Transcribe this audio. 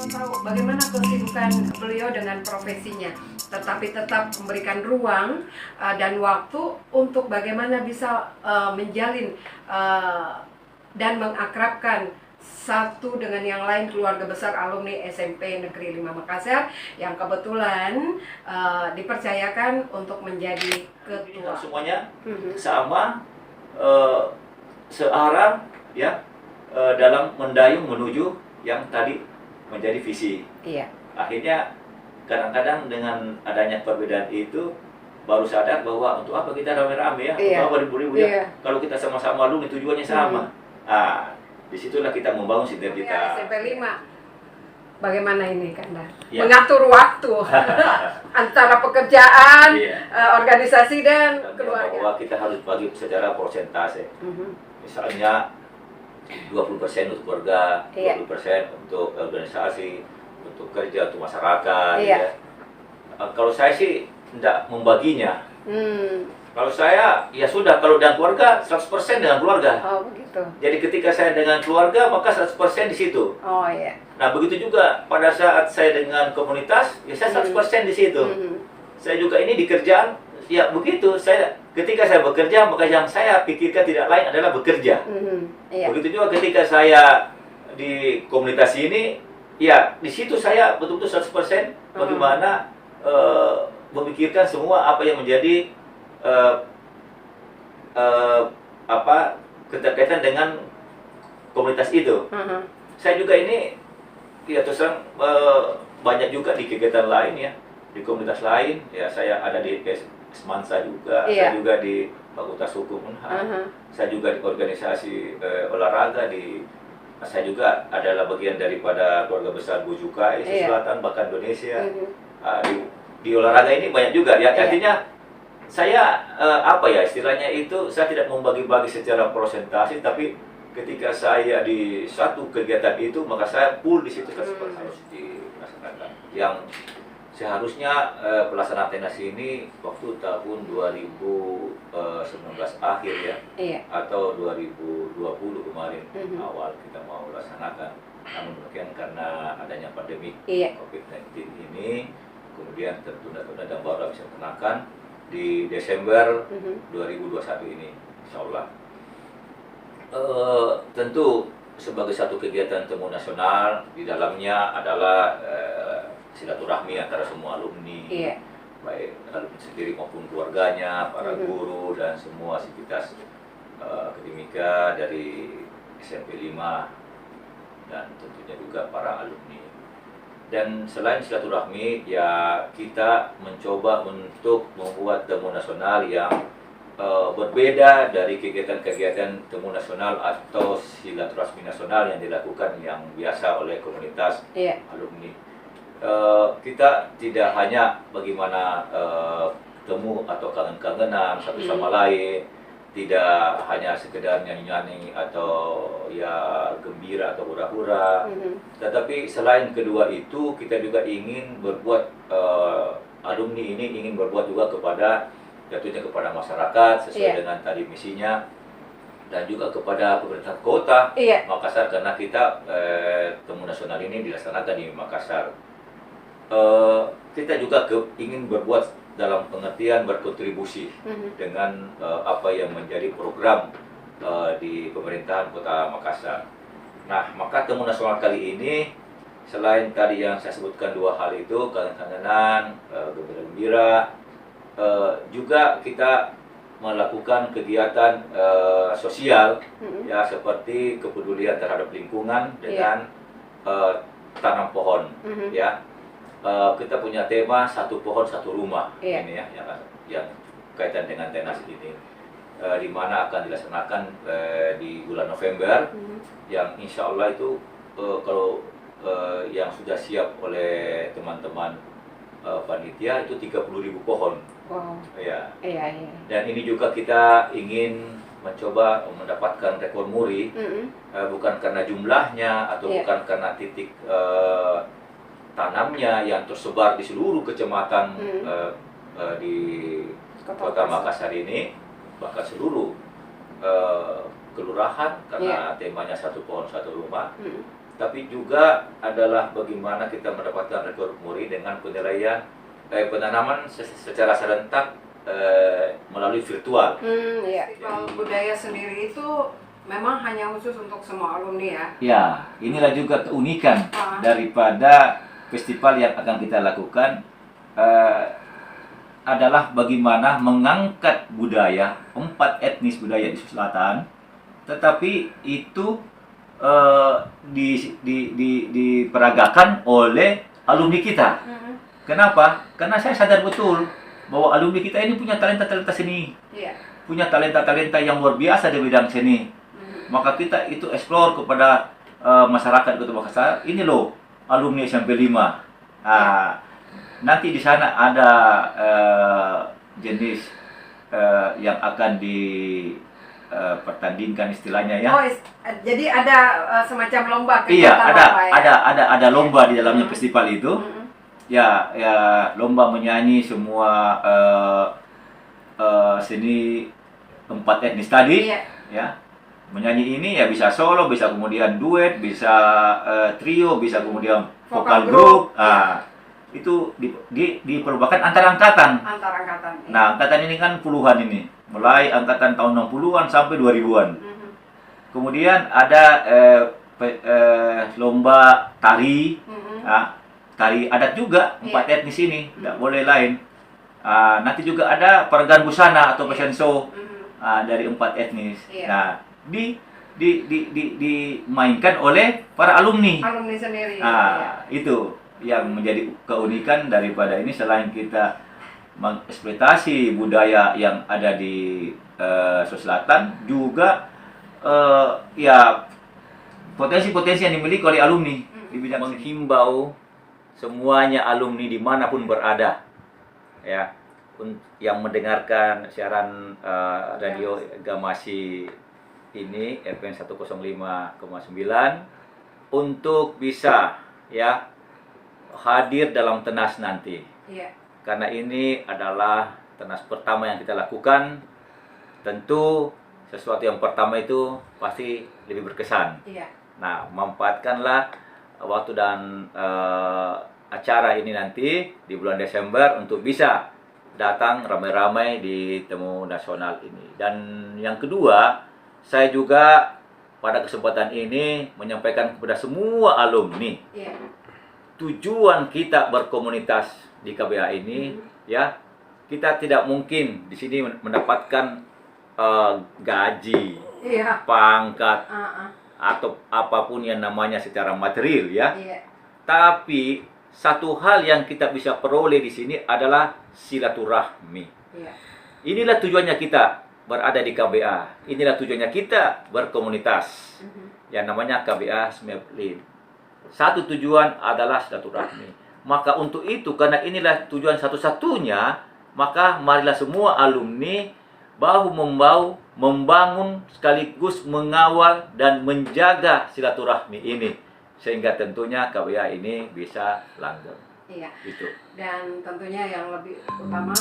mau tahu bagaimana kesibukan beliau dengan profesinya, tetapi tetap memberikan ruang dan waktu untuk bagaimana bisa menjalin dan mengakrabkan satu dengan yang lain keluarga besar alumni SMP Negeri 5 Makassar yang kebetulan dipercayakan untuk menjadi ketua. Semuanya sama, searah ya, dalam mendayung menuju yang tadi menjadi visi. Iya. Akhirnya kadang-kadang dengan adanya perbedaan itu baru sadar bahwa untuk apa kita rame-rame ya, Iya. untuk apa ribu-ribu ya, kalau kita sama-sama alumni tujuannya sama. Disitulah kita membangun sinergitas. SMP 5. Bagaimana ini Kanda? Ya. Mengatur waktu antara pekerjaan, organisasi dan keluarga. Bahwa kita harus bagi secara persentase. Misalnya 20% untuk keluarga, 20% untuk organisasi, untuk kerja, untuk masyarakat. Ya. Kalau saya sih tidak membaginya. Kalau saya, ya sudah, kalau dengan keluarga, 100% dengan keluarga. Oh, begitu. Jadi ketika saya dengan keluarga, maka 100% di situ. Oh, iya. Nah, begitu juga pada saat saya dengan komunitas, ya saya 100% di situ. Saya juga ini di kerjaan, ya begitu. Ketika saya bekerja, maka yang saya pikirkan tidak lain adalah bekerja. Begitu juga ketika saya di komunitas ini, ya di situ saya betul-betul 100% bagaimana memikirkan semua apa yang menjadi keterkaitan dengan komunitas itu. Saya juga ini ya terus terang banyak juga di kegiatan lain ya, di komunitas lain ya. Saya ada di Semansa juga, saya juga di Fakultas Hukum Unhas, saya juga di organisasi olahraga saya juga adalah bagian daripada keluarga besar Bujukai Selatan bahkan Indonesia. Di olahraga ini banyak juga ya. Artinya saya istilahnya itu saya tidak membagi-bagi secara persentase, tapi ketika saya di satu kegiatan itu maka saya full di situ harus dilaksanakan. Yang seharusnya pelaksanaan tenas ini waktu tahun 2019 akhir ya, atau 2020 kemarin awal kita mau laksanakan. Namun demikian karena adanya pandemi COVID-19 ini kemudian tertunda-tunda dan baru bisa dikenakan di Desember 2021 ini, insya Allah. Tentu sebagai satu kegiatan temu nasional, di dalamnya adalah silaturahmi antara semua alumni, baik alumni sendiri maupun keluarganya, para guru dan semua sivitas akademika dari SMP 5 dan tentunya juga para alumni. Dan selain silaturahmi, ya kita mencoba untuk membuat temu nasional yang berbeda dari kegiatan-kegiatan temu nasional atau silaturahmi nasional yang dilakukan yang biasa oleh komunitas alumni. Kita tidak hanya bagaimana temu atau kangen-kangenan satu sama lain, tidak hanya sekedar nyanyi-nyanyi atau ya gembira atau hura-hura, tetapi selain kedua itu kita juga ingin berbuat, alumni ini ingin berbuat juga jatuhnya kepada masyarakat sesuai dengan tadi misinya, dan juga kepada pemerintah kota Makassar karena kita temu nasional ini dilaksanakan di Makassar. Kita juga ingin berbuat dalam pengertian berkontribusi dengan apa yang menjadi program di pemerintahan Kota Makassar. Nah, maka temu nasional kali ini selain tadi yang saya sebutkan dua hal itu, kangen-kangenan, gembira-gembira, juga kita melakukan kegiatan sosial ya, seperti kepedulian terhadap lingkungan dengan tanam pohon ya. Kita punya tema satu pohon satu rumah ini ya, yang kaitan dengan tenas ini, di mana akan dilaksanakan di bulan November, yang insya Allah itu kalau yang sudah siap oleh teman-teman panitia itu 30.000 pohon. Ya. Dan ini juga kita ingin mencoba mendapatkan rekor muri, bukan karena jumlahnya atau bukan karena titik tanamnya yang tersebar di seluruh kecamatan di Kota Makassar ini, bahkan seluruh kelurahan karena temanya satu pohon satu rumah. Tapi juga adalah bagaimana kita mendapatkan rekor muri dengan penilaian penanaman secara serentak melalui virtual. Festival budaya sendiri itu memang hanya khusus untuk semua alumni ya? Ya, inilah juga keunikan daripada festival yang akan kita lakukan, adalah bagaimana mengangkat budaya, 4 etnis budaya di Sulawesi Selatan, tetapi itu diperagakan oleh alumni kita. Kenapa? Karena saya sadar betul bahwa alumni kita ini punya talenta-talenta seni, punya talenta-talenta yang luar biasa di bidang seni. Maka kita itu explore kepada masyarakat Kota Makassar. Ini loh alumni SMP 5. Nanti di sana ada jenis yang akan pertandingkan istilahnya ya. Jadi ada semacam lomba kegiatan. Iya, ada lomba di dalamnya festival itu. Ya, lomba menyanyi semua seni 4 etnis tadi. Ya. Menyanyi ini ya bisa solo, bisa kemudian duet, bisa trio, bisa kemudian vokal grup. Itu diperlukan antar angkatan. Nah, angkatan ini kan puluhan ini. Mulai angkatan tahun 60-an sampai 2000-an. Kemudian ada lomba tari. Tari adat juga, 4 etnis ini, tidak boleh lain. Nanti juga ada peragaan busana atau fashion show dari 4 etnis. Nah, dimainkan oleh para alumni. Alumni sendiri. Itu yang menjadi keunikan daripada ini. Selain kita mengeksploitasi budaya yang ada di Sulawesi Selatan, juga ya potensi-potensi yang dimiliki oleh alumni di bidang menghimbau semuanya alumni dimanapun berada, ya, yang mendengarkan siaran radio Gamasi ini FM 105,9 untuk bisa ya hadir dalam TENAS nanti. Karena ini adalah TENAS pertama yang kita lakukan. Tentu sesuatu yang pertama itu pasti lebih berkesan. Nah, manfaatkanlah waktu dan acara ini nanti di bulan Desember untuk bisa datang ramai-ramai di Temu Nasional ini. Dan yang kedua, saya juga pada kesempatan ini menyampaikan kepada semua alumni, tujuan kita berkomunitas di KBA ini, ya, kita tidak mungkin di sini mendapatkan gaji, pangkat, atau apapun yang namanya secara material, ya. Tapi satu hal yang kita bisa peroleh di sini adalah silaturahmi. Inilah tujuannya kita berada di KBA. Inilah tujuannya kita berkomunitas. Yang namanya KBA Smepli. Satu tujuan adalah silaturahmi. Maka untuk itu, karena inilah tujuan satu-satunya, maka marilah semua alumni bahu-membahu membangun sekaligus mengawal dan menjaga silaturahmi ini, sehingga tentunya KBA ini bisa langgeng. Itu. Dan tentunya yang lebih utama